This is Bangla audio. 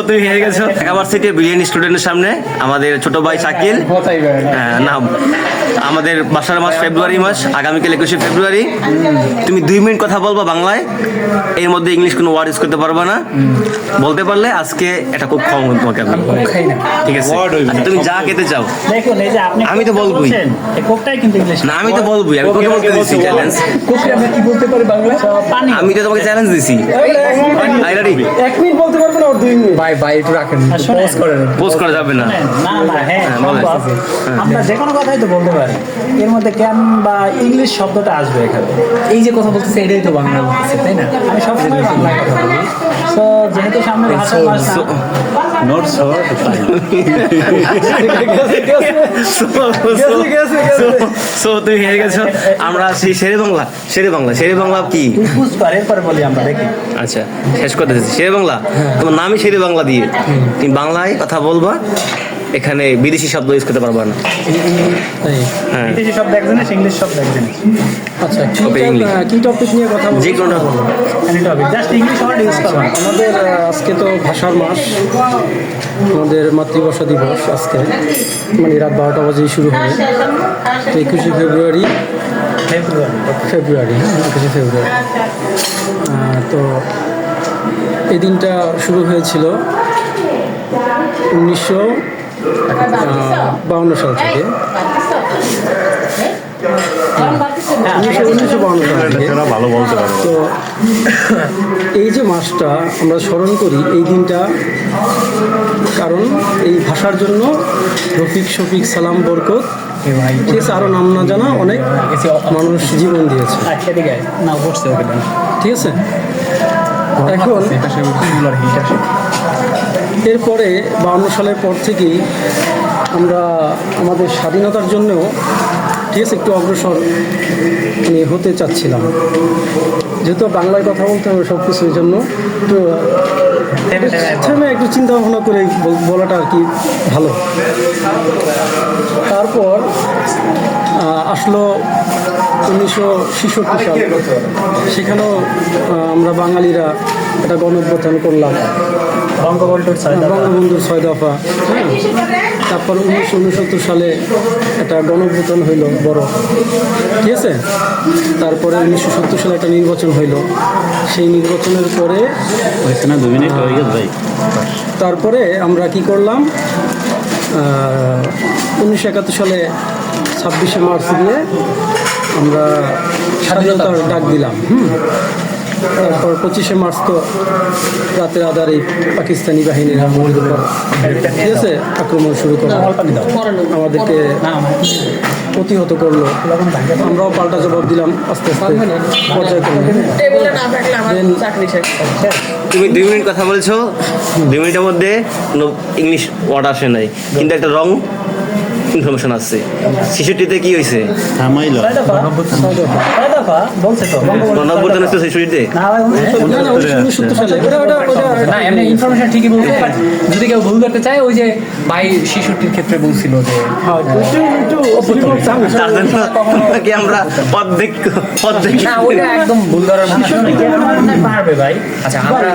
তুমি হেরে গেছো ইউনিভার্সিটি বিরিয়ানি স্টুডেন্টের সামনে। আমাদের ছোট ভাই শাকিল, নাম আমাদের বাসার মাস ফেব্রুয়ারি মাস, আগামীকাল 21শে ফেব্রুয়ারি। তুমি 2 মিনিট কথা বলবা বাংলায়, এর মধ্যে ইংলিশ কোনো ওয়ার্ড ইউজ করতে পারবা না। বলতে পারলে আজকে এটা খুব কম তোমাকে আমি, ঠিক আছে? তুমি যা খেতে চাও দেখুন, এই যে আপনি আমি তো বলবোই, এই কোকটাই কিন্তু ইংলিশ না আমি তো বলবোই, আমি কোকে বলতে দিছি চ্যালেঞ্জ। কোককে আমরা কি বলতে পারি বাংলায়? পানি। আমি তো তোমাকে চ্যালেঞ্জ দিছি। I ready? 1 মিনিট বলতে পারবো না, 2 মিনিট। ভাই একটু রাখেন, পোজ করেন। পোজ করা যাবে না। না না, হ্যাঁ বলেন। আমরা যে কোনো কথাই তো বলতে পারি, এর মধ্যে ক্যান বা ইংলিশ শব্দটা আসবে এখানে। এই যে কথা বলতেছে এটাই তো বাংলা বলতেছে, তাই না? আমি সবসময় বাংলায় কথা বলি। তো যেহেতু সামনে ভাষা তুমি হেরে গেছো। আমরা আছি শেরে বাংলা। শেরে বাংলা, শেরে বাংলা কি? এরপরে বলি আমরা, দেখি। আচ্ছা, শেষ করতে চাইছি শেরে বাংলা। তোমার নামই শেরে বাংলা দিয়ে তুমি বাংলায় কথা বলবা, এখানে বিদেশি শব্দ ইউজ করতে পারবা না। হ্যাঁ, বিদেশি শব্দ এক জিনিস, ইংলিশ শব্দ এক জিনিস। আচ্ছা, তবে ইংলিশ। কি টপিক নিয়ে কথা বলবো? যে কোনো জাস্ট ইংলিশ ওয়ার্ড ইউজ করবো। আমাদের আজকে তো ভাষার মাস, আমাদের মাতৃভাষা দিবস আজকে, মানে রাত 12টা বাজেই শুরু হবে। তো 21শে ফেব্রুয়ারি, 21শে ফেব্রুয়ারি। তো এই দিনটা শুরু হয়েছিল 1952 সাল থেকে। 1952 সাল থেকে। তো এই যে মাসটা আমরা স্মরণ করি, এই দিনটা, কারণ এই ভাষার জন্য রফিক, শফিক, সালাম, বরকত, ঠিক আছে, আরও নাম না জানা অনেক মানুষ জীবন দিয়েছে, ঠিক আছে? এখন এরপরে 52 সালের পর থেকেই আমরা আমাদের স্বাধীনতার জন্যও, ঠিক আছে, একটু অগ্রসর হতে চাচ্ছিলাম। যেহেতু বাংলায় কথা বলতে হবে সব কিছুর জন্য, তো একটু চিন্তা ভাবনা করে বলাটা আর কি ভালো। তারপর আসলো 1966 সাল, সেখানেও আমরা বাঙালিরা একটা গণঅভ্যুত্থান করলাম, বঙ্গবন্ধুর 6 দফা। হ্যাঁ, তারপর 1969 সালে একটা গণঅভ্যুত্থান হইল বড়, ঠিক আছে? তারপরে 1970 সালে একটা নির্বাচন হইল। সেই নির্বাচনের পরে তারপরে আমরা কি করলাম, 1971 সালে 26শে মার্চ দিয়ে আমরা স্বাধীনতার ডাক দিলাম। তারপর 25শে মার্চ তো রাতের আধারে পাকিস্তানি বাহিনীরা আমাদের উপর, ঠিক আছে, আক্রমণ শুরু করলো, আমাদেরকে প্রতিহত করলো। আমরাও পাল্টা জবাব দিলাম আস্তে আস্তে, পর্যায়ক্রমে। তুমি 2 মিনিট কথা বলছো, 2 মিনিটের মধ্যে কোনো ইংলিশ ওয়ার্ড আসে নাই, কিন্তু একটা রং ইনফরমেশন আসছে। 66তে কি হয়েছে? গণঅভ্যুত্থান হচ্ছে 66তে। না, এমনি ইনফরমেশন ঠিকই বলতে, যদি কেউ ভুল করতে চায়, ওই যে ভাই 66-র ক্ষেত্রে বলছিল যে আমরা অর্ধেক না, ওইটা একদম ভুল করার পারবে ভাই। আচ্ছা, আমরা